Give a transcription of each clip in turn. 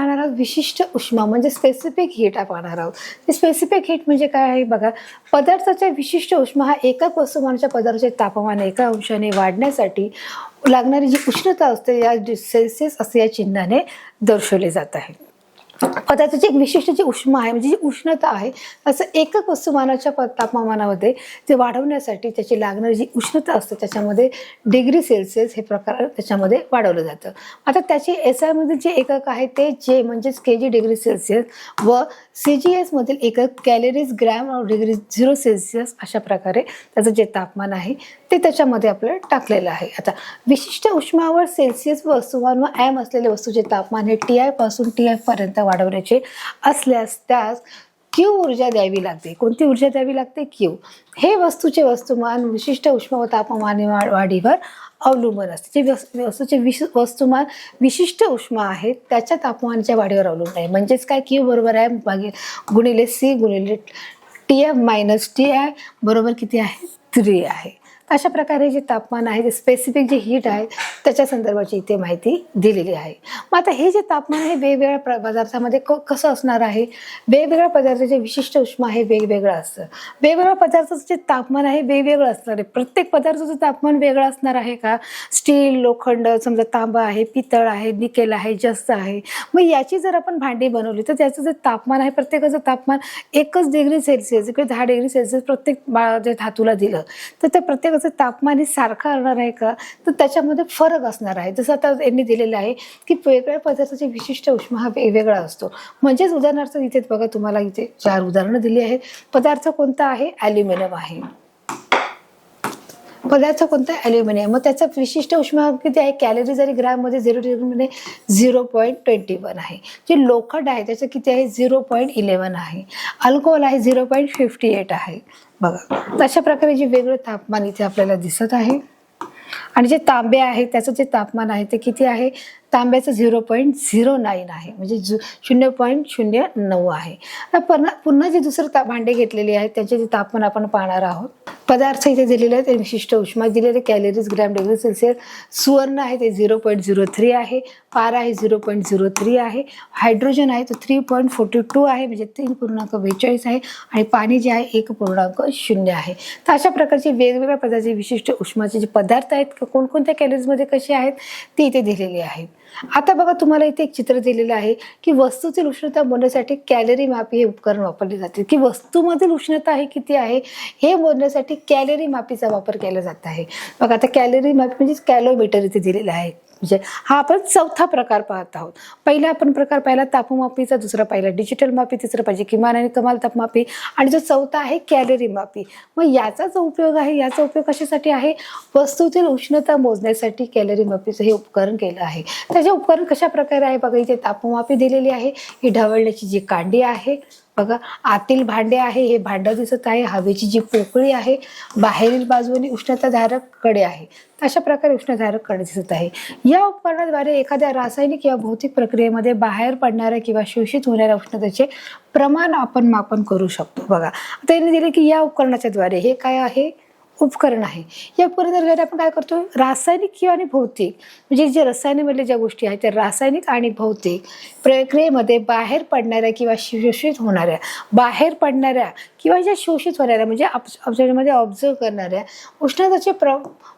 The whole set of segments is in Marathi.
पाहणार आहोत विशिष्ट उष्मा म्हणजे स्पेसिफिक हीट पाहणार आहोत। स्पेसिफिक हीट म्हणजे काय आहे बघा, पदार्थाच्या विशिष्ट उष्मा हा एका वस्तुमानाच्या पदार्थाचे तापमान एका अंशाने वाढण्यासाठी लागणारी जी उष्णता असते या सेल्सिअस असे या चिन्हाने दर्शवले जात आहे। पदार्थाची एक विशिष्ट जी उष्मा आहे म्हणजे जी उष्णता आहे असं एकक वस्तुमानाच्या तापमानामध्ये ते वाढवण्यासाठी त्याची लागणारी जी उष्णता असते त्याच्यामध्ये डिग्री सेल्सिअस हे प्रकार त्याच्यामध्ये वाढवलं जातं। आता त्याची SI मधील जे एकक आहे ते जे म्हणजेच kg डिग्री सेल्सिअस व CGS मधील एकक कॅलरीज ग्रॅम डिग्री 0 सेल्सिअस अशा प्रकारे त्याचं जे तापमान आहे ते त्याच्यामध्ये आपल्याला टाकलेलं आहे। आता विशिष्ट उष्मावर सेल्सिअस व वस्तुमान व एम असलेले वस्तूचे तापमान हे TI पासून TF पर्यंत वाढवण्याचे असल्यास त्यास Q ऊर्जा द्यावी लागते। कोणती ऊर्जा द्यावी लागते? Q। हे वस्तूचे वस्तुमान विशिष्ट उष्मा व तापमान वाढीवर अवलंबून असते। जे वस्तूचे वस्तुमान विशिष्ट उष्मा आहे त्याच्या तापमानाच्या वाढीवर अवलंबून आहे। म्हणजेच काय, Q बरोबर आहे गुणिले C गुणिले TF मायनस TI बरोबर किती आहे? 3 आहे। अशा प्रकारे जे तापमान आहे जे स्पेसिफिक जे हीट आहे त्याच्या संदर्भाची इथे माहिती दिलेली आहे। मग आता हे जे तापमान आहे वेगवेगळ्या पदार्थामध्ये कसं असणार आहे, वेगवेगळ्या पदार्थाचे विशिष्ट उष्मा आहे वेगवेगळं असतं। वेगवेगळ्या पदार्थाचं जे तापमान आहे वेगवेगळं असणार आहे। प्रत्येक पदार्थाचं तापमान वेगळं असणार आहे का? स्टील, लोखंड, समजा तांबा आहे, पितळ आहे, निकेल आहे, जस्त आहे, मग याची जर आपण भांडी बनवली तर त्याचं जे तापमान आहे प्रत्येकाचं तापमान 1 डिग्री सेल्सिअस इकडे 10 डिग्री सेल्सिअस प्रत्येक जे धातूला दिलं तर त्या प्रत्येक तापमान हे सारखं असणार आहे का? तर त्याच्यामध्ये फरक असणार आहे। जसं आता यांनी दिलेलं आहे की वेगवेगळ्या पदार्थाची विशिष्ट उष्मा हा वेगवेगळा असतो। म्हणजेच उदाहरणार्थ इथे बघा तुम्हाला इथे 4 उदाहरणं दिली आहेत। पदार्थ कोणता आहे? ॲल्युमिनियम आहे। पदार्थ कोणता? ॲल्युमिनियम। मग त्याचा विशिष्ट उष्मा किती आहे? कॅलरीज आणि ग्रॅममध्ये 0.21 आहे। जे लोखंड आहे त्याचं किती आहे? 0.11 आहे। अल्कोहोल आहे 0.58 आहे। बघा अशा प्रकारे जे वेगळं तापमान इथे आपल्याला दिसत आहे। आणि जे तांबे आहे त्याचं जे तापमान आहे ते किती आहे? तांब्याचं 0.09 आहे म्हणजे 0.09 आहे। पुन्हा जे दुसरं भांडे घेतलेले आहेत त्यांचे जे तापमान आपण पाहणार आहोत। पदार्थ इथे दिलेले आहेत, विशिष्ट उष्मा दिलेले कॅलरीज ग्रॅम डिग्री सेल्सिअस। सुवर्ण आहे ते 0.03 आहे, पारा आहे 0.03 आहे, हायड्रोजन आहे तो 3.42 आहे म्हणजे 3.42 आहे आणि पाणी जे आहे 1.0 आहे। तर अशा प्रकारचे वेगवेगळ्या पदार्थाचे विशिष्ट उष्माचे जे पदार्थ आहेत कोणकोणत्या कॅलरीजमध्ये कसे आहेत ते इथे दिलेले आहेत। आता बघा तुम्हाला इथे एक चित्र दिलेलं आहे की वस्तूतील उष्णता मोजण्यासाठी कॅलरी मापी हे उपकरण वापरले जाते की वस्तूमधील उष्णता आहे किती आहे हे मोजण्यासाठी कॅलरी मापीचा वापर केला जात आहे। बघा आता कॅलरी मापी म्हणजे कॅलोमीटर इथे दिलेला आहे। म्हणजे हा आपण चौथा प्रकार पाहत आहोत। पहिला आपण प्रकार पाहिला तापमापीचा, दुसरा पाहिला डिजिटल मापी, तिसरं पाहिजे किमान आणि कमाल तापमापी आणि जो चौथा आहे कॅलरी मापी। मग याचा जो उपयोग आहे याचा उपयोग कशासाठी आहे? वस्तूतील उष्णता मोजण्यासाठी कॅलरी मापीचं हे उपकरण केलं आहे। त्याचे उपकरण कशा प्रकारे आहे बघा, इथे तापमापी दिलेली आहे, ही ढवळण्याची जी कांडी आहे, बघा आतील भांडे आहे, हे भांडं दिसत आहे, हवेची जी पोकळी आहे, बाहेरील बाजूने उष्णताधारक कडे आहे। अशा प्रकारे उष्णताधारक कडे दिसत आहे। या उपकरणाद्वारे एखाद्या रासायनिक किंवा भौतिक प्रक्रियेमध्ये बाहेर पडणाऱ्या किंवा शोषित होणाऱ्या उष्णतेचे प्रमाण आपण मापन करू शकतो। बघा आता यांनी दिले की या उपकरणाच्या द्वारे, हे काय आहे? उपकरण आहे। या उपकरणाद्वारे आपण काय करतो? रासायनिक किंवा आणि भौतिक म्हणजे जे रसायनामधल्या ज्या गोष्टी आहेत त्या रासायनिक आणि भौतिक प्रक्रियेमध्ये बाहेर पडणाऱ्या किंवा शोषित होणाऱ्या, बाहेर पडणाऱ्या किंवा ज्या शोषित होणाऱ्या म्हणजे ऑब्झर्वमध्ये ऑब्झर्व करणाऱ्या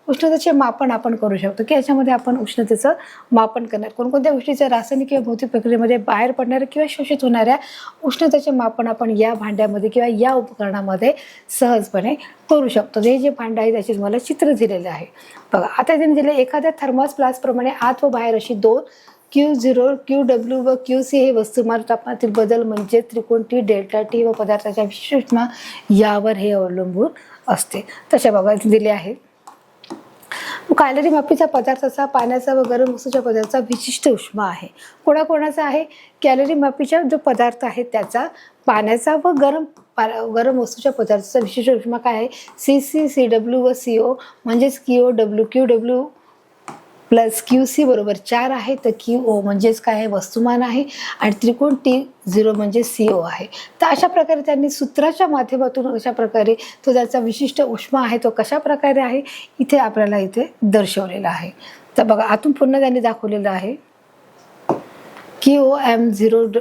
उष्णतेचे मापन आपण करू शकतो की याच्यामध्ये आपण उष्णतेचं मापन करणार कोणकोणत्या गोष्टीचं रासायनिक किंवा भौतिक प्रक्रियेमध्ये बाहेर पडणाऱ्या किंवा शोषित होणाऱ्या उष्णतेचे मापन आपण या भांड्यामध्ये किंवा या उपकरणामध्ये सहजपणे करू शकतो। हे जे भांडं आहे त्याचे तुम्हाला चित्र दिलेलं आहे। बघा आता त्यांनी दिले एखाद्या थर्मोस फ्लास्कप्रमाणे आत व बाहेर अशी 2 Q0, QW व QC हे वस्तुमान तापमानातील बदल म्हणजे त्रिकोण T, डेल्टा T व पदार्थाच्या विशिष्ट उष्मा यावर हे अवलंबून असते। तशा बघा दिले आहे। कॅलरी मापीचा पदार्थाचा, पाण्याचा व गरम वस्तूच्या पदार्थाचा विशिष्ट उष्मा आहे। कोणाकोणाचा आहे? कॅलरी मापीचा जो पदार्थ आहे त्याचा, पाण्याचा व गरम वस्तूच्या पदार्थाचा विशिष्ट उष्मा काय आहे? CC, CW व CO म्हणजेच QW, QW प्लस QC बरोबर 4 आहे, तर QO म्हणजेच काय आहे? वस्तुमान आहे आणि त्रिकोण T0 म्हणजे CO आहे। तर अशा प्रकारे त्यांनी सूत्राच्या माध्यमातून अशा प्रकारे तो ज्याचा विशिष्ट उष्मा आहे तो कशा प्रकारे आहे इथे आपल्याला इथे दर्शवलेला आहे। तर बघा आतून पुन्हा त्यांनी दाखवलेलं आहे। QM0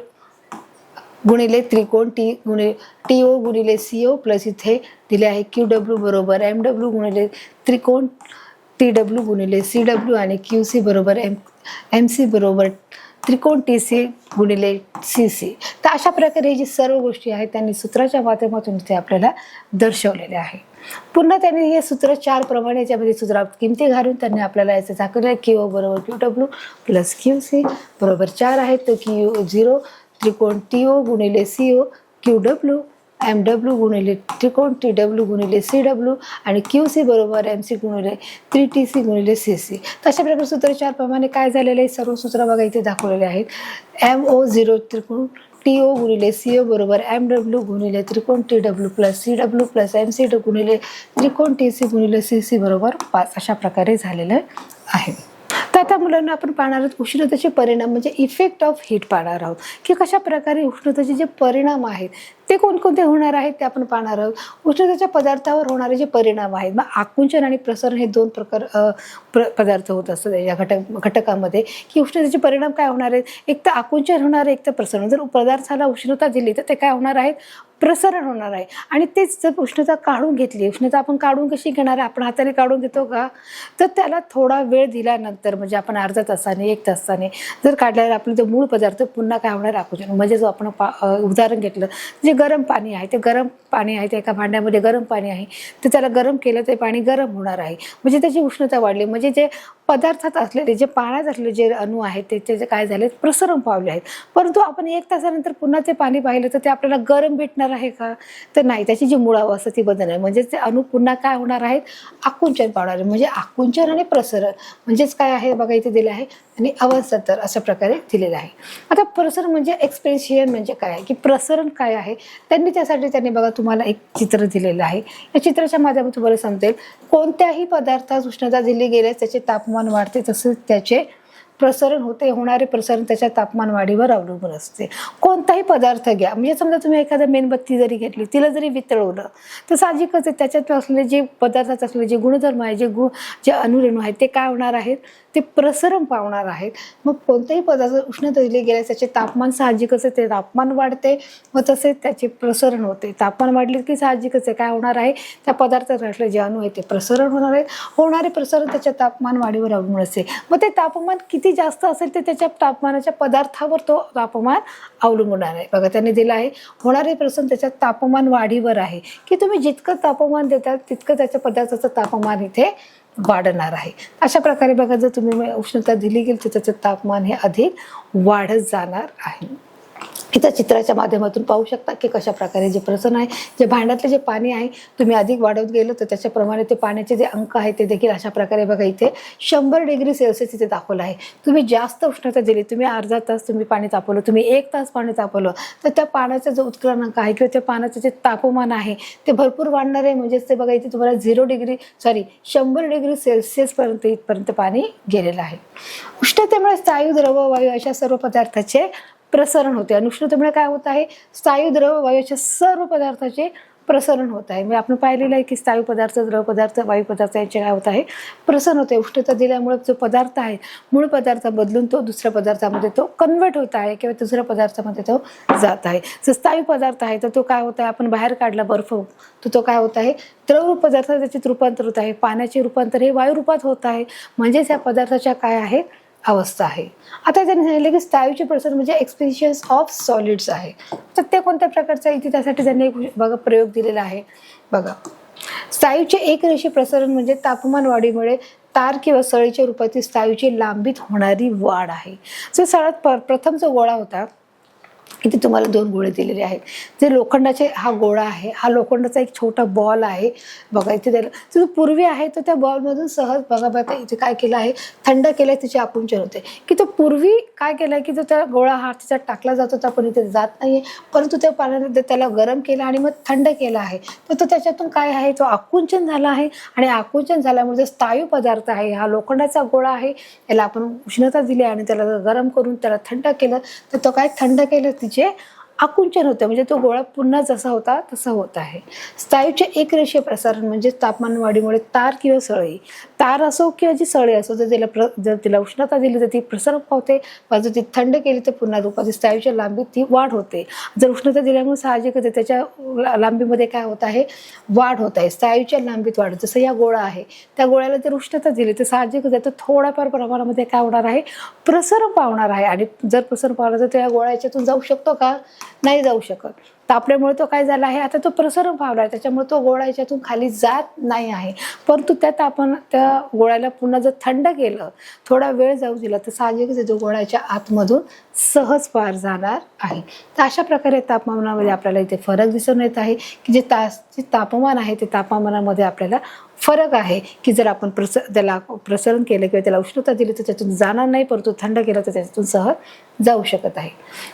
गुणिले त्रिकोण TO गुणिले CO प्लस इथे दिले आहे QW बरोबर MW गुणिले त्रिकोण TW गुणिले CW आणि QC बरोबर MC बरोबर त्रिकोण TC गुणिले CC. तर अशा प्रकारे जी सर्व गोष्टी आहेत त्यांनी सूत्राच्या माध्यमातून इथे आपल्याला दर्शवलेले आहे. पुन्हा त्यांनी हे सूत्र 4 प्रमाणे याच्यामध्ये सूत्रात किमती घालून त्यांनी आपल्याला याचं दाखवलं QO बरोबर QW प्लस QC बरोबर 4 आहे. तर QO0 त्रिकोण TO गुणिले CO QW MW गुणिले त्रिकोण TW गुणिले CW आणि QC बरोबर MC गुणिले 3TC गुणिले CC. तशा प्रकारे सूत्र 4 प्रमाणे काय झालेले सर्व सूत्र बघा इथे दाखवलेले आहेत. MO0 त्रिकोण TO गुणिले CO बरोबर MW गुणिले त्रिकोण TW plus CW plus MC गुणिले त्रिकोण TC गुणिले CC बरोबर 5 अशा प्रकारे झालेलं आहे. तर आता मुलांना आपण पाहणार आहोत उष्णतेचे परिणाम म्हणजे इफेक्ट ऑफ हीट पाहणार आहोत की कशा प्रकारे उष्णतेचे जे परिणाम आहेत ते कोणकोणते होणार आहेत ते आपण पाहणार आहोत. उष्णतेच्या पदार्थावर होणारे जे परिणाम आहेत मग आकुंचन आणि प्रसरण हे 2 प्रकार पदार्थ होत असतात या घटकामध्ये की उष्णतेचे परिणाम काय होणार आहेत. एक तर आकुंचन होणार आहे, एक तर प्रसरण. जर पदार्थाला उष्णता दिली तर ते काय होणार आहेत, प्रसरण होणार आहे. आणि तेच जर उष्णता काढून घेतली, उष्णता आपण काढून कशी घेणार आहे, आपण हाताने काढून घेतो का, तर त्याला थोडा वेळ दिल्यानंतर म्हणजे आपण अर्धा तासाने 1 तासाने जर काढल्यावर आपलं ते मूळ पदार्थ पुन्हा काय होणार आकुंचन. म्हणजे जो आपण उदाहरण घेतलं जे गरम पाणी आहे, ते गरम पाणी आहे, ते एका भांड्यामध्ये गरम पाणी आहे, तर त्याला गरम केलं ते पाणी गरम होणार आहे. म्हणजे त्याची उष्णता वाढली. म्हणजे जे पदार्थात असलेले जे पाण्यात असलेले जे अणू आहेत ते काय झाले प्रसरण पावले आहेत. परंतु आपण 1 तासानंतर पुन्हा ते पाणी पाहिलं तर ते आपल्याला गरम भेटणार आहे का, तर नाही. त्याची जी मूळ अवस्था ती बदलणार. म्हणजे ते अणू पुन्हा काय होणार आहेत, आकुंचन पावणार आहे. म्हणजे आकुंचन आणि प्रसरण म्हणजेच काय आहे बघा इथे दिलं आहे आणि अवस्थांतर अशा प्रकारे दिलेलं आहे. आता प्रसरण म्हणजे एक्सपेन्शियन म्हणजे काय आहे की प्रसरण काय आहे. त्यांनी बघा तुम्हाला एक चित्र दिलेलं आहे. या चित्राच्या माध्यमातून तुम्हाला समजेल कोणत्याही पदार्थात उष्णता दिली गेल्यास त्याचे तापमान वाढते तसेच त्याचे प्रसरण होते. होणारे प्रसरण त्याच्या तापमान वाढीवर अवलंबून असते. कोणताही पदार्थ घ्या, म्हणजे समजा तुम्ही एखादा मेणबत्ती जरी घेतली, तिला जरी वितळवलं तर साहजिकच आहे त्याच्यात असलेले जे पदार्थात असलेले जे गुणधर्म आहे, जे अणुरेणू आहेत ते काय होणार आहेत, ते प्रसरण पावणार आहेत. मग कोणत्याही पदार्थ उष्णता दिली गेल्यास त्याचे तापमान साहजिकच आहे ते तापमान वाढते व तसेच त्याचे प्रसरण होते. तापमान वाढले की साहजिकच आहे काय होणार आहे, त्या पदार्थात असलेले जे अणू आहेत ते प्रसरण होणार आहेत. होणारे प्रसरण त्याच्या तापमान वाढीवर अवलंबून असते. मग ते तापमान किती जास्त असेल ते त्याच्या तापमानाच्या पदार्थावर तो तापमान अवलंबून आहे. बघा त्यांनी दिलं आहे होणारे प्रसरण त्याच्या तापमान वाढीवर आहे की तुम्ही जितकं तापमान देतात तितकं त्याच्या पदार्थाचं तापमान इथे वाढणार आहे. अशा प्रकारे बघा जर तुम्ही उष्णता दिली गेली तर त्याचं तापमान हे अधिक वाढत जाणार आहे. इथं चित्राच्या माध्यमातून पाहू शकता की कशा प्रकारे जे प्रसरण आहे, जे भांड्यातले जे पाणी आहे तुम्ही अधिक वाढवत गेलो तर त्याच्याप्रमाणे ते पाण्याचे जे अंक आहेत ते देखील अशा प्रकारे बघा इथे 100 डिग्री सेल्सिअस इथे दाखवलं आहे. तुम्ही जास्त उष्णता दिली, तुम्ही अर्धा तास तुम्ही पाणी तापवलं, तुम्ही 1 तास पाणी तापवलं तर त्या पाण्याचा जो उत्क्रांक आहे किंवा त्या पाण्याचं जे तापमान आहे ते भरपूर वाढणार आहे. म्हणजेच ते बघा इथे तुम्हाला 100 डिग्री सेल्सिअस पर्यंत इथपर्यंत पाणी गेलेलं आहे. उष्णतेमुळे स्थायू द्रव वायू अशा सर्व पदार्थाचे प्रसरण होते. आणि उष्णतेमुळे काय होत आहे, स्थायू द्रव वायूच्या सर्व पदार्थाचे प्रसरण होत आहे. म्हणजे आपण पाहिलेलं आहे की स्थायू पदार्थ, द्रव पदार्थ, वायू पदार्थ यांचे काय होत आहे, प्रसरण होते. उष्णता दिल्यामुळे जो पदार्थ आहे मूळ पदार्थ बदलून तो दुसऱ्या पदार्थामध्ये तो कन्वर्ट होत आहे किंवा दुसऱ्या पदार्थामध्ये तो जात आहे. जर स्थायू पदार्थ आहे तर तो काय होत आहे, आपण बाहेर काढला बर्फ तर तो काय होत आहे, द्रव पदार्थ त्याच्यात रूपांतर होत आहे. पाण्याचे रूपांतर हे वायू रूपात होत आहे. म्हणजेच या पदार्थाच्या काय आहे अवस्था आहे. आता त्यांनी सांगितलं की स्थायूचे प्रसरण म्हणजे एक्सपेन्शियन्स ऑफ सॉलिड्स आहे. तर ते कोणत्या प्रकारचं आहे इथे त्यासाठी त्यांनी एक बघा प्रयोग दिलेला आहे. बघा स्थायूचे एकरेषीय प्रसरण म्हणजे तापमान वाढीमुळे तार किंवा सळीच्या रूपातील स्थायूची लांबीत होणारी वाढ आहे. जो सगळ्यात प्रथम जो गोळा होता इथे तुम्हाला 2 गोळे दिलेले आहेत. जे लोखंडाचे हा गोळा आहे, हा लोखंडाचा एक छोटा बॉल आहे. बघा इथे त्याला जो पूर्वी आहे तो त्या बॉलमधून सहज बघा इथे काय केलं आहे, थंड केलं आहे, तिचे आकुंचन होते. की तो पूर्वी काय केलं आहे की जो त्या गोळा हा तिचा टाकला जात होता पण इथे जात नाही आहे, परंतु त्या पाण्याने त्याला गरम केलं आणि मग थंड केलं आहे. तर तो त्याच्यातून काय आहे, तो आकुंचन झाला आहे. आणि आकुंचन झाल्यामुळे जो स्थायू पदार्थ आहे, हा लोखंडाचा गोळा आहे, याला आपण उष्णता दिली आणि त्याला गरम करून त्याला थंड केलं तर तो काय थंड केलं, तिचे आकुंचन होतं, म्हणजे तो गोळा पुन्हा जसा होता तसा होत आहे. स्नायूचे एकरेषीय प्रसारण म्हणजे तापमान वाढीमुळे तार किंवा सळई, तार असो किंवा जी सळई असो, जर तिला उष्णता दिली तर ती प्रसरण पावते, जर ती थंड केली तर पुन्हा दुपारी स्नायूच्या लांबीत ती वाढ होते. जर उष्णता दिल्यामुळे साहजिकच त्याच्या लांबीमध्ये काय होत आहे, वाढ होत आहे, स्नायूच्या लांबीत वाढ. जसं या गोळा आहे, त्या गोळ्याला जर उष्णता दिली तर साहजिकच आहे तो थोड्याफार प्रमाणामध्ये काय होणार आहे, प्रसरण पावणार आहे. आणि जर प्रसरण पावला तर त्या गोळा याच्यातून जाऊ शकतो का, नाही जाऊ शकत. तापल्यामुळे तो काय झाला आहे, आता तो प्रसरण पावला आहे, त्याच्यामुळे तो गोळा याच्यातून खाली जात नाही आहे. परंतु त्यात आपण त्या गोळ्याला पुन्हा जर थंड केलं, थोडा वेळ जाऊ दिला, तर साहजिकच जो गोळ्याच्या आतमधून सहज पार जाणार आहे. तर अशा प्रकारे तापमानामध्ये आपल्याला इथे फरक दिसून येत आहे की जे तापमान आहे ते तापमानामध्ये आपल्याला फरक आहे की जर आपण त्याला प्रसरण केलं किंवा त्याला उष्णता दिली तर त्यातून जाणार नाही, परंतु थंड केलं तर त्याच्यातून सहज जाऊ शकत आहे.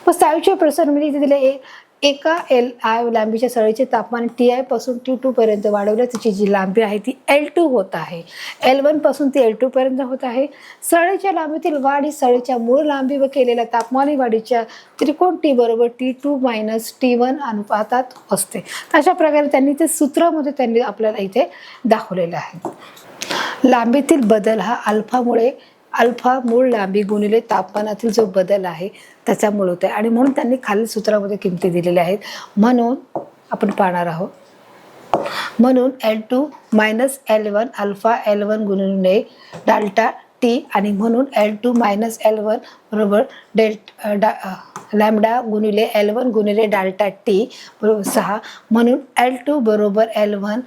मग स्नायूचे प्रसरण म्हणजे इथे दिले एका Li लांबीच्या सळईचे तापमान Ti पासून T2 पर्यंत वाढवले, त्याची जी लांबी आहे ती L2 होत आहे. L1 पासून ती L2 पर्यंत होत आहे. सळईच्या लांबीतील वाढ ही सळईच्या मूळ लांबी व केलेल्या तापमानी वाढीच्या त्रिकोण T बरोबर T2 - T1 अनुपातात असते. अशा प्रकारे त्यांनी ते सूत्रामध्ये त्यांनी आपल्याला इथे दाखवलेलं आहे. लांबीतील बदल हा अल्फा मूळ लांबी गुणिले तापमानातील जो बदल आहे त्याच्यामुळे होते, आणि म्हणून त्यांनी खालील सूत्रामध्ये किमती दिलेल्या आहेत. म्हणून आपण पाहणार आहोत, म्हणून L2 - L1 अल्फा L1 गुणिले डेल्टा T, आणि म्हणून L2 - L1 बरोबर लॅम्बडा गुणिले L1 गुणिले डेल्टा T बरोबर 6. म्हणून L2 बरोबर L1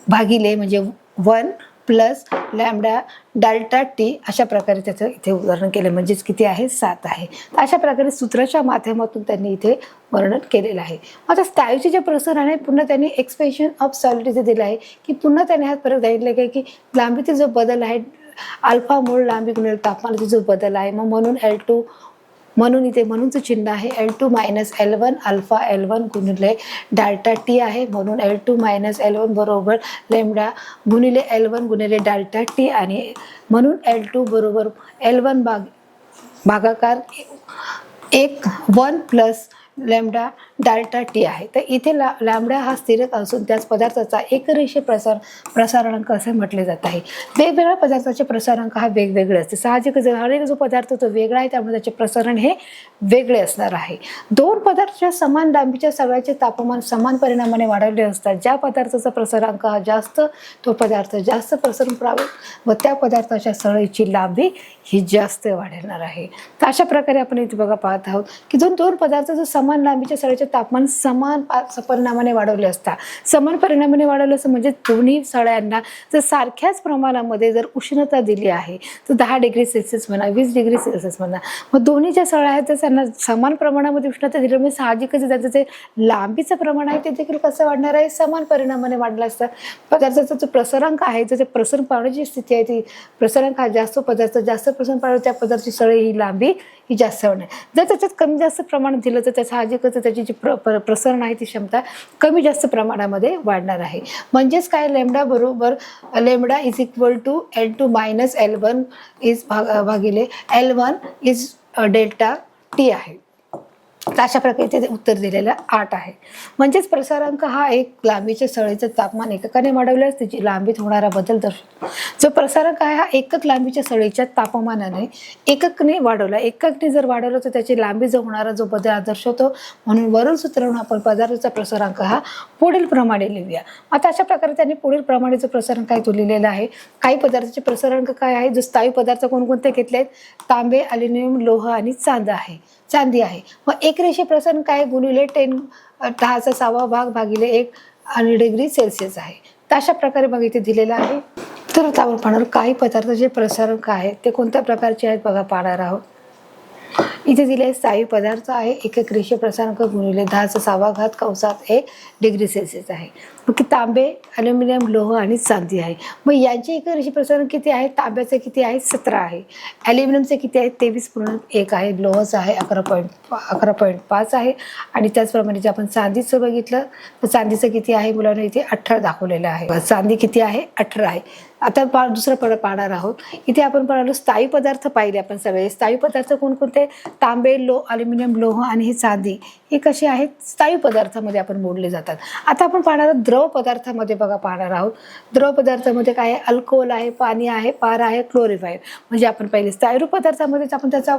भागिले म्हणजे 1 प्लस लॅम्बडा डेल्टा T. अशा प्रकारे त्याचं इथे उदाहरण केलं, म्हणजेच किती आहे, 7 आहे. तर अशा प्रकारे सूत्राच्या माध्यमातून त्यांनी इथे वर्णन केलेलं आहे. आता स्नायूचे जे प्रसरण आहे पुन्हा त्यांनी एक्सपेन्शन ऑफ सॉलिड इथे दिलं आहे की पुन्हा त्यांनी हा फरक सांगितलं की लांबीतील जो बदल आहे अल्फा मूळ लांबी गुणिले तापमानाचा जो बदल आहे, मग म्हणून L2, म्हणून इथे म्हणूनचं चिन्ह आहे L2 - L1 अल्फा L1 गुणिले डेल्टा T आहे. म्हणून L2 - L1 बरोबर लॅम्बडा गुणिले L1 गुणिले डेल्टा T, आणि म्हणून L2 बरोबर L1 भागाकार 1 प्लस लॅम्बडा डेल्टा T आहे. तर इथे लॅम्बडा हा स्थिरक असून त्याच पदार्थाचा एकरेषीय प्रसारांक असे म्हटले जात आहे. वेगवेगळ्या पदार्थाचे प्रसारांक हा वेगवेगळे असते. साहजिकच हर जो पदार्थ तो वेगळा आहे, त्यामुळे त्याचे प्रसारण हे वेगळे असणार आहे. दोन पदार्थाच्या समान लांबीच्या सगळ्याचे तापमान समान परिणामाने वाढवले असतात. ज्या पदार्थाचा प्रसारांक हा जास्त, तो पदार्थ जास्त प्रसरण पावेल व त्या पदार्थाच्या सळईची लांबी ही जास्त वाढणार आहे. तर अशा प्रकारे आपण इथे बघा पाहत आहोत की दोन पदार्थाचं समान लांबीच्या सळईचे तापमान समान परिणामाने वाढवले असतात. समान परिणामाने वाढवलं असं म्हणजे दोन्ही सळ्यांना जर सारख्याच प्रमाणामध्ये जर उष्णता दिली आहे तर 10 डिग्री सेल्सिअस म्हणा, 20 डिग्री सेल्सिअस म्हणा, मग दोन्ही ज्या सळ्या आहेत तर त्यांना समान प्रमाणामध्ये उष्णता दिल्यामुळे साहजिकच त्याचं जे लांबीचं प्रमाण आहे ते देखील कसं वाढणार आहे, समान परिणामाने वाढलं असतं. पदार्थाचा जो प्रसारांक आहे, जो प्रसरण पावण्याची स्थिती आहे ती प्रसारांक हा जास्त, पदार्थ जास्त प्रसरण पावलं त्या पदार्थाची सळई ही लांबी ही जास्त होणार. जर त्याच्यात कमी जास्त प्रमाणात दिलं तर त्या साहजिकच त्याची जी प्रसरण आहे ती क्षमता कमी जास्त प्रमाणामध्ये वाढणार आहे. म्हणजेच काय, लॅम्बडा बरोबर lambda is equal to L2 - L1 is भागिले L1 इज डेल्टा T आहे. तर अशा प्रकारे ते उत्तर दिलेलं 8 आहे. म्हणजेच प्रसारांक हा एक लांबीच्या सळईचं तापमान एककाने वाढवल्यास त्याची लांबीत होणारा बदल दर्शवतो. जो प्रसारांक आहे हा एकक लांबीच्या सळईच्या तापमानाने एककने वाढवला, एककने जर वाढवलं तर त्याची लांबी जो होणारा जो बदल दर्शवतो. म्हणून वरून सूत्रावरून आपण पदार्थाचा प्रसारांक हा पुढील प्रमाणे लिहूया. आता अशा प्रकारे त्यांनी पुढील प्रमाणेचं प्रसारण काय तो लिहिलेलं आहे. काही पदार्थाचे प्रसारांक काय आहे, जो स्थायी पदार्थ कोणकोणते घेतले आहेत, तांबे, ॲल्युमिनियम, लोह आणि चांदी आहे. मग एकरेषीय प्रसारण काय, गुणिले 10⁻⁶ भागिले 1 डिग्री सेल्सिअस आहे. तर अशा प्रकारे बघा इथे दिलेलं आहे. तर आता आपण पाहणार काही पदार्थाचे प्रसारांक आहेत ते कोणत्या प्रकारचे आहेत बघा पाहणार आहोत. इथे दिले स्थायी पदार्थ आहे, एकक रेषीय प्रसारांक गुणिले 10⁻⁴ कंसात 1 डिग्री सेल्सिअस आहे. मग तांबे, ॲल्युमिनियम, लोह आणि चांदी आहे. मग यांचे एकक रेषीय प्रसारण किती आहे, तांब्याचे किती आहे, 17 आहे. ॲल्युमिनियमचे किती आहे, 23.1 आहे. लोहचं आहे 11.5 आहे. आणि त्याचप्रमाणे जे आपण चांदीचं बघितलं तर चांदीचं किती आहे मुलांना इथे 18 दाखवलेलं आहे. चांदी किती आहे, 18 आहे. आता दुसरं पाहणार आहोत. इथे आपण पाहिलं स्थायी पदार्थ पाहिले आपण सगळे. स्थायी पदार्थ कोणकोणते, तांबे, ॲल्युमिनियम, लोह आणि ही चांदी हे कसे आहेत, स्थायू पदार्थामध्ये आपण मोडले जातात. आता आपण पाहणार आहोत द्रव पदार्थामध्ये. बघा पाहणार आहोत द्रव पदार्थामध्ये काय आहे, अल्कोहोल आहे, पाणी आहे, पारा आहे, क्लोरिफायर. म्हणजे आपण पहिले स्थायू पदार्थामध्येच आपण त्याचा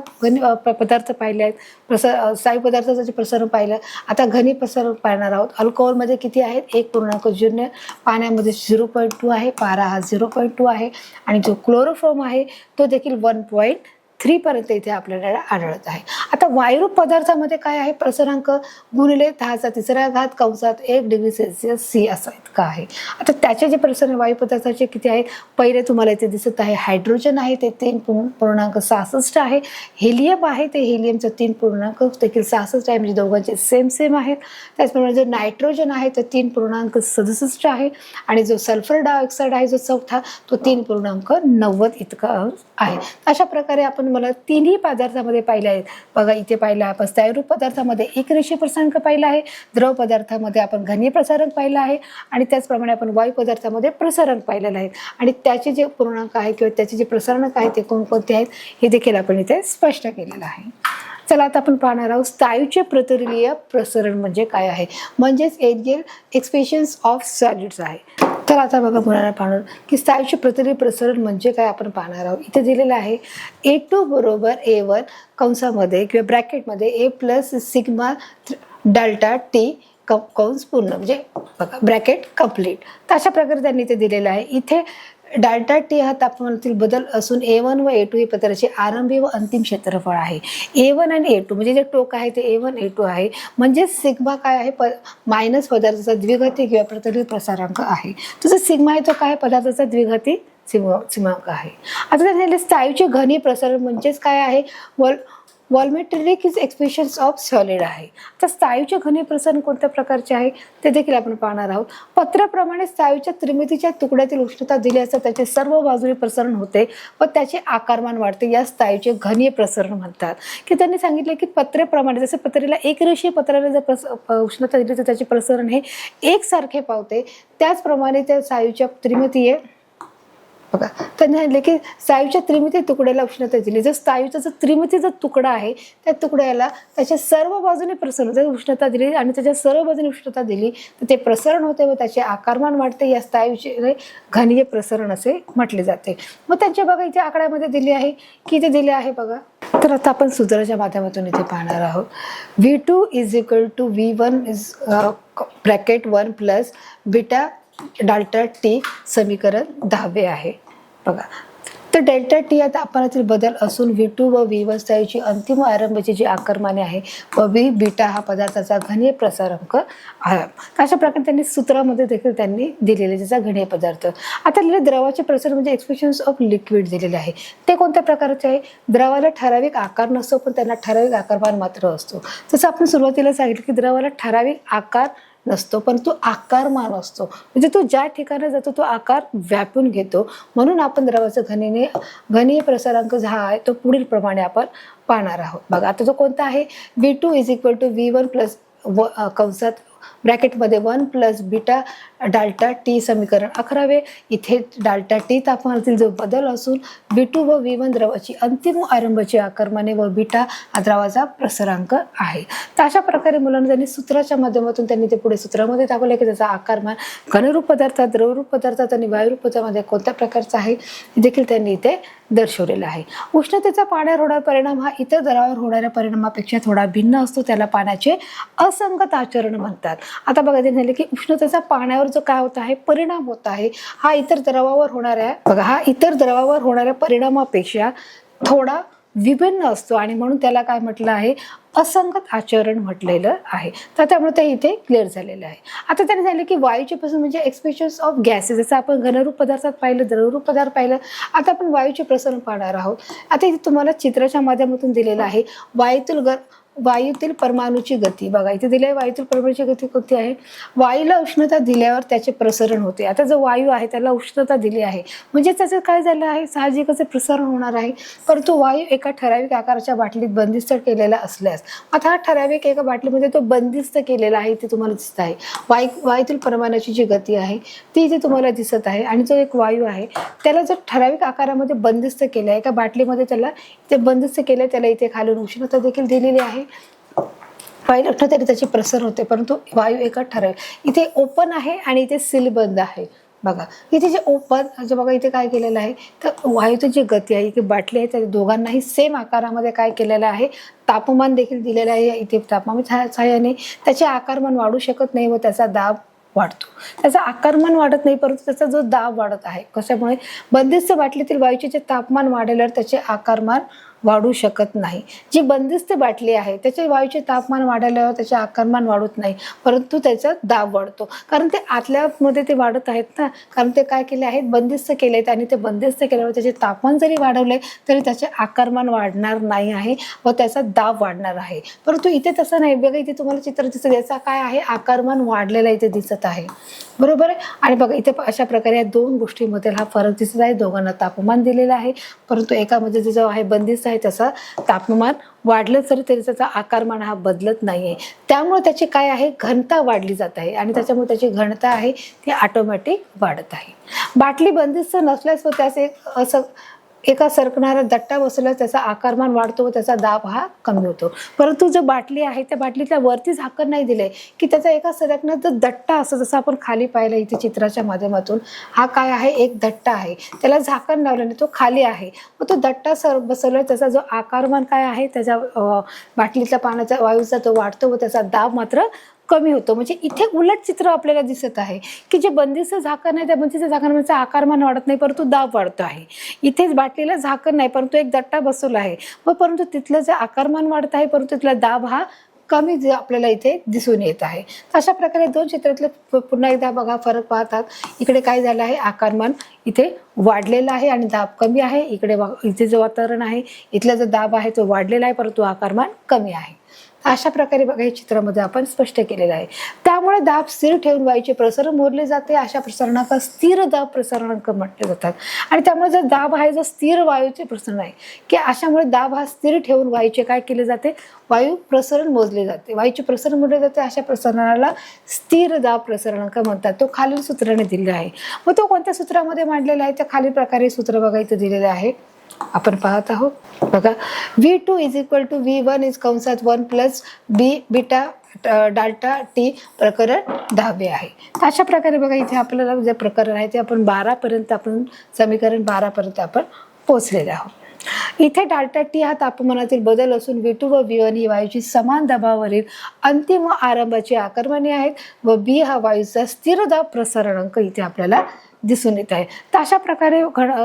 पदार्थ पाहिले आहेत, स्थायू पदार्थाचं जे प्रसारण पाहिलं. आता घनी प्रसारण पाहणार आहोत. अल्कोहोलमध्ये किती आहेत, 1.0, पाण्यामध्ये 0.2 आहे, पारा हा 0.2 आहे आणि जो क्लोरोफॉर्म आहे तो देखील 1.3 पर्यंत इथे आपल्याला आढळत आहे. आता वायुरूप पदार्थामध्ये काय आहे, प्रसरांक गुणिले 10⁻³ 1 डिग्री सेल्सिअस सी असा इतका आहे. आता त्याचे जे प्रसरण वायू पदार्थाचे किती आहेत, पहिले तुम्हाला इथे दिसत आहे हायड्रोजन आहे ते 3.66 आहे, हेलियम आहे ते हेलियमचं 3.66 आहे, म्हणजे दोघांचे सेम आहे. त्याचप्रमाणे जो नायट्रोजन आहे तो 3.67 आहे आणि जो सल्फर डायऑक्साईड आहे जो चौथा तो 3.90 इतका आहे. अशा प्रकारे आपण मला तिन्ही पदार्थामध्ये पाहिले आहेत. बघा इथे पाहिलं आपण स्थायूरूप पदार्थामध्ये एकरेषीय प्रसारांक पाहिला आहे, द्रव पदार्थामध्ये आपण घनीय प्रसारण पाहिलं आहे आणि त्याचप्रमाणे आपण वायू पदार्थामध्ये प्रसारण पाहिलेलं आहे आणि त्याचे जे पूर्णांक आहे किंवा त्याचे जे प्रसारक आहे ते कोणकोणते आहेत हे देखील आपण इथे स्पष्ट केलेलं आहे. चला आता आपण पाहणार आहोत स्थायूचे प्रतलीय प्रसरण म्हणजे काय आहे, म्हणजेच एरियल एक्सप्रेशन्स ऑफ सॉलिड्स आहे. तर आता बघा मुलांना पाहणार की स्थायूचे प्रतलीय प्रसरण म्हणजे काय आपण पाहणार आहोत. इथे दिलेलं आहे A2 बरोबर A1 कंसामध्ये किंवा ब्रॅकेटमध्ये A plus sigma delta T कंस पूर्ण, म्हणजे बघा ब्रॅकेट कंप्लीट. तर अशा प्रकारे त्यांनी ते दिलेलं आहे. इथे डेल्टा टी हा तापमानातील बदल असून A1 व A2 ही पदार्थाचे आरंभी व अंतिम क्षेत्रफळ आहे. A1 आणि A2 म्हणजे जे टोक आहे ते A1 A2 आहे, म्हणजे सिग्मा काय आहे, मायनस पदार्थाचा द्विघाती किंवा प्रतलीय प्रसारांक आहे. तुझा सिग्मा आहे तो काय, पदार्थाचा द्विघाती सीमांक आहे. आता त्याने स्थायूचे घनीय प्रसारण म्हणजेच काय आहे, व्हॉल्यूमेट्रिक एक्सप्रेशन्स ऑफ सॉलिड आहे. तर स्थायूचे घनीय प्रसारण कोणत्या प्रकारचे आहे ते देखील आपण पाहणार आहोत. पत्राप्रमाणे स्थायूच्या त्रिमितीच्या तुकड्यातील उष्णता दिली असता त्याचे सर्व बाजूने प्रसारण होते व त्याचे आकारमान वाढते, या स्थायूचे घनीय प्रसारण म्हणतात. की त्यांनी सांगितले की पत्रेप्रमाणे जसे पत्रेला एकरेषीय पत्राला जर उष्णता दिली तर त्याचे प्रसारण हे एकसारखे पावते, त्याचप्रमाणे त्या स्थायूच्या त्रिमितीय बघा त्यांनी सांगितले की स्थायूच्या त्रिमिती तुकड्याला उष्णता दिली. जर स्थायूचा जो त्रिमितीचा तुकडा आहे त्या तुकड्याला त्याच्या सर्व बाजूने प्रसरण, जर उष्णता दिली आणि त्याच्या सर्व बाजूने उष्णता दिली तर ते प्रसरण होते व त्याचे आकारमान वाढते, या स्थायूचे घनीय प्रसरण असे म्हटले जाते. मग त्यांच्या बघा इथे आकड्यामध्ये दिली आहे की इथे दिले आहे बघा. तर आता आपण सूत्राच्या माध्यमातून इथे पाहणार आहोत. V2 = V1 bracket 1 plus beta delta T समीकरण 10 आहे बघा. तर डेल्टा टी या तापमानातील बदल असून V2 व V1 स्थायूची अंतिम आरंभाची जी आकारमाने आहे व V बीटा हा पदार्थाचा घनीय प्रसारांक आहे. अशा प्रकारे त्यांनी सूत्रामध्ये देखील त्यांनी दिलेले ज्याचा घनीय पदार्थ. आता लिहिले द्रवाचे प्रसारण म्हणजे एक्सप्रेशन्स ऑफ लिक्विड दिलेले आहे. ते कोणत्या प्रकारचे आहे, द्रवाला ठराविक आकार नसतो पण त्यांना ठराविक आकारमान मात्र असतो. जसं आपण सुरुवातीला सांगितलं की द्रवाला ठराविक आकार नसतो पण तो आकारमान असतो, म्हणजे तो ज्या ठिकाणी जातो तो आकार व्यापून घेतो. म्हणून आपण द्रवाचं घनीय प्रसारांक जो आहे तो पुढील प्रमाणे आपण पाहणार आहोत. बघा आता तो कोणता आहे, V2 = V1 प्लस कंसात ब्रॅकेटमध्ये 1 प्लस बीटा डेल्टा टी समीकरण 11. इथे डेल्टा टी तापमानातील जो बदल असून V2 व V1 द्रवाची अंतिम आरंभाची आकारमाने व बीटा हा द्रवाचा प्रसारांक आहे. तर अशा प्रकारे मुलांना त्यांनी सूत्राच्या माध्यमातून त्यांनी ते पुढे सूत्रामध्ये दाखवले की त्याचा आकारमान घनरूप पदार्थात, द्रवरूप पदार्थात आणि वायुरूप पदार्थामध्ये कोणत्या प्रकारचा आहे हे देखील त्यांनी इथे दर्शवलेला आहे. उष्णतेचा पाण्यावर होणारा परिणाम हा इतर द्रवावर होणाऱ्या परिणामापेक्षा थोडा भिन्न असतो, त्याला पाण्याचे असंगत आचरण म्हणतात. आता बघा ते झाले की उष्णतेचा पाण्यावर जो काय होत आहे परिणाम होत आहे हा इतर द्रवावर होणाऱ्या परिणामापेक्षा थोडा विभिन्न असतो आणि म्हणून त्याला काय म्हटलं आहे, असंगत आचरण म्हटलेलं आहे. तर त्यामुळे ते इथे क्लिअर झालेलं आहे. आता त्याने सांगितलं की वायूचे प्रसरण म्हणजे एक्सप्रेशन्स ऑफ गॅसेस, जसं आपण घनरूप पदार्थात पाहिलं, द्रवरूप पदार्थ पाहिलं, आता आपण वायूचे प्रसरण पाहणार आहोत. आता इथे तुम्हाला चित्राच्या माध्यमातून दिलेलं आहे वायूतील परमाणूची गती. बघा इथे दिले वायूतील परमाणूची गती कोणती आहे, वायूला उष्णता दिल्यावर त्याचे प्रसरण होते. आता जो वायू आहे त्याला उष्णता दिली आहे म्हणजे त्याचं काय झालं आहे, साहजिकच प्रसारण होणार आहे. परंतु वायू एका ठराविक आकाराच्या बाटलीत बंदिस्त केलेला असल्यास, आता हा ठराविक एका बाटलीमध्ये तो बंदिस्त केलेला आहे ते तुम्हाला दिसत आहे. वायूतील परमाणूची जी गती आहे ती इथे तुम्हाला दिसत आहे आणि जो एक वायू आहे त्याला जर ठराविक आकारामध्ये बंदिस्त केलं आहे, एका बाटलीमध्ये त्याला ते बंदिस्त केलं, त्याला इथे खालून उष्णता देखील दिलेली आहे. वायू तरी त्याची प्रसर होते, परंतु वायू एका ठराविक, इथे ओपन आहे आणि इथे सील बंद आहे. बघा इथे जे ओपन म्हणजे बघा इथे काय केलेलं आहे, तर वायूची जी गती आहे की बाटली आहे त्या दोघांनाही सेम आकारामध्ये काय केलेलं आहे, तापमान देखील दिलेलं आहे. इथे तापमान सहाय्याने त्याचे आकारमान वाढू शकत नाही व त्याचा दाब वाढतो. त्याचा आकारमान वाढत नाही, परंतु त्याचा जो दाब वाढत आहे. कशामुळे? बंदिस्त बाटलीतील वायूचे जे तापमान वाढल्यावर त्याचे आकारमान वाढू शकत नाही. जी बंदिस्त बाटली आहे त्याचे वायूचे तापमान वाढल्यावर त्याचे आकारमान वाढत नाही, परंतु त्याचा दाब वाढतो. कारण ते आतल्यामध्ये ते वाढत आहेत ना, कारण ते काय केले आहेत, बंदिस्त केले आहेत. आणि ते बंदिस्त केल्यावर त्याचे तापमान जरी वाढवले तरी त्याचे आकारमान वाढणार नाही आहे व त्याचा दाब वाढणार आहे. परंतु इथे तसं नाही. बघा इथे तुम्हाला चित्र दिसत, याचा काय आहे, आकारमान वाढलेला इथे दिसत आहे. बरोबर आहे. आणि बघा इथे अशा प्रकारे या दोन गोष्टींमध्ये हा फरक दिसत आहे. दोघांना तापमान दिलेलं आहे, परंतु एकामध्ये जो आहे बंदिस्त आहे त्याचा तापमान वाढलं तरी त्याचा आकारमान हा बदलत नाहीये. त्यामुळे त्याची काय आहे, घनता वाढली जात आहे आणि त्याच्यामुळे त्याची घनता आहे ती ऑटोमॅटिक वाढत आहे. बाटली बंदिस्त नसल्यास व त्याचे असं एका सरकणारा दट्टा बसवल्यास त्याचा आकारमान वाढतो व त्याचा दाब हा कमी होतो. परंतु जो बाटली आहे त्या बाटलीच्या वरती झाकण नाही दिले की त्याचा एका सरकण्याचा दट्टा असं, जसं आपण खाली पाहिलं इथे चित्राच्या माध्यमातून, हा काय आहे, एक दट्टा आहे. त्याला झाकण लावल्याने तो खाली आहे व तो दट्टा बसवल्यावर त्याचा जो आकारमान काय आहे, त्याच्या बाटलीच्या पाण्याचा वायूचा तो वाढतो व त्याचा दाब मात्र कमी होतो. म्हणजे इथे उलट चित्र आपल्याला दिसत आहे की जे बंदिस्त झाकण आहे त्या बंदिस्त झाकणाचा आकारमान वाढत नाही, परंतु दाब वाढतो आहे. इथेच बाटलीला झाकण नाही, परंतु एक दट्टा बसवला आहे व परंतु तिथलं जे आकारमान वाढत आहे, परंतु तिथला दाब हा कमी जे आपल्याला इथे दिसून येत आहे. तर अशा प्रकारे दोन चित्रातले पुन्हा एकदा बघा फरक पाहतात. इकडे काय झालं आहे, आकारमान इथे वाढलेला आहे आणि दाब कमी आहे. इथे जो वातावरण आहे इथला जो दाब आहे तो वाढलेला आहे, परंतु आकारमान कमी आहे. अशा प्रकारे बघा हे चित्रामध्ये आपण स्पष्ट केलेलं आहे. त्यामुळे दाब स्थिर ठेवून वायूचे प्रसरण मोजले जाते. अशा प्रसारणाला स्थिर दाब प्रसारणांक म्हटले जातात. आणि त्यामुळे जर दाब आहे, जर स्थिर वायूचे प्रसरण आहे की अशामुळे दाब हा स्थिर ठेवून वायूचे काय केले जाते, वायू प्रसरण मोजले जाते, वायूचे प्रसरण मोजले जाते. अशा प्रसारणाला स्थिर दाब प्रसारणांक म्हणतात. तो खालील सूत्राने दिलेला आहे. मग तो कोणत्या सूत्रामध्ये मांडलेला आहे, त्या खालील प्रकारे सूत्र बघा इथे दिलेले आहे, आपण पाहत आहोत. बघा V2 is equal to V1 is कंसात 1 प्लस बी बीटा डाल्टा टी प्रकरण 10वे आहे. तर अशा प्रकारे बघा इथे आपल्याला जे प्रकरण आहे ते आपण 12 पर्यंत, आपण समीकरण 12 पर्यंत आपण पोहोचलेले आहोत. इथे डाल्टा टी हा तापमानातील बदल असून V2 व V1 ही वायूची समान दाबावरील अंतिम व आरंभाची आकारमाने आहेत व बी हा वायूचा स्थिर दाब प्रसारणांक इथे आपल्याला दिसून येत आहे. तर अशा प्रकारे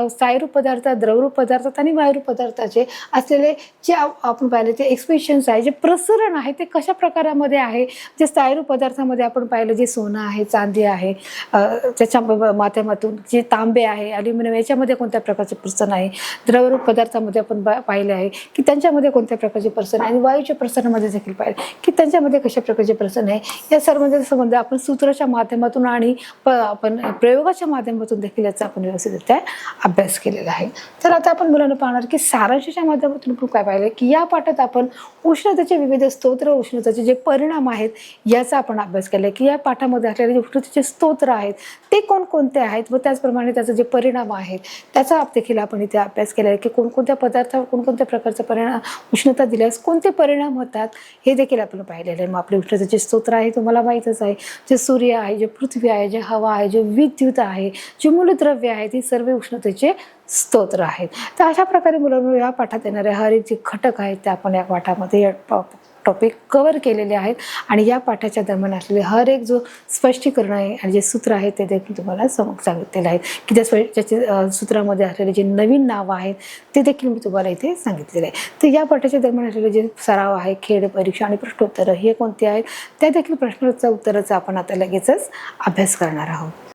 स्थायीरूप पदार्थात, द्रवरूप पदार्थात आणि वायुरूप पदार्थाचे असलेले जे आपण पाहिले ते एक्सप्रेशन्स आहे, जे प्रसरण आहे ते कशा प्रकारामध्ये आहे. जे स्थायीरूप पदार्थामध्ये आपण पाहिलं जे सोनं आहे, चांदी आहे, त्याच्या माध्यमातून जे तांबे आहे, अल्युमिनियम, याच्यामध्ये कोणत्या प्रकारचे प्रसरण आहे. द्रवरूप पदार्थामध्ये आपण पाहिले आहे की त्यांच्यामध्ये कोणत्या प्रकारचे प्रसरण आहे आणि वायूच्या प्रसरणामध्ये देखील पाहिले की त्यांच्यामध्ये कशा प्रकारचे प्रसरण आहे. या सर्वांचा संबंध आपण सूत्राच्या माध्यमातून आणि आपण प्रयोगाच्या माध्यमातून देखील याचा आपण व्यवस्थितरित्या अभ्यास केलेला आहे. तर आता आपण मुलांना पाहणार की सारांशाच्या माध्यमातून आपण काय पाहिलं की या पाठात आपण उष्णतेचे विविध स्तोत्र, उष्णतेचे जे परिणाम आहेत याचा आपण अभ्यास केला की या पाठामध्ये असलेले जे उष्णतेचे स्तोत्र आहेत ते कोणकोणते आहेत व त्याचप्रमाणे त्याचे जे परिणाम आहेत त्याचा देखील आपण इथे अभ्यास केला आहे की कोणकोणत्या पदार्थावर कोणकोणत्या प्रकारचा परिणाम उष्णता दिल्यास कोणते परिणाम होतात हे देखील आपण पाहिलेलं आहे. मग आपले उष्णतेचे स्तोत्र आहे तुम्हाला माहीतच आहे, जे सूर्य आहे, जे पृथ्वी आहे, जे हवा आहे, जे विद्युत आहे, जे मूलद्रव्य आहेत, ही सर्व उष्णतेचे स्तोत्र आहेत. तर अशा प्रकारे मुलांना या पाठात येणारे हर एक जे घटक आहेत ते आपण या पाठामध्ये टॉपिक कव्हर केलेले आहेत आणि या पाठाच्या दरम्यान असलेले हर एक जो स्पष्टीकरण आहे आणि जे सूत्र आहे ते देखील तुम्हाला सांगितलेलं आहे की त्याचे सूत्रामध्ये असलेले जे नवीन नाव आहेत ते देखील मी तुम्हाला इथे सांगितलेले आहे. तर या पाठाच्या दरम्यान असलेले जे सराव आहे, खेळ परीक्षा आणि प्रश्नोत्तर हे कोणते आहेत त्या देखील प्रश्नाचं उत्तराचा आपण आता लगेचच अभ्यास करणार आहोत.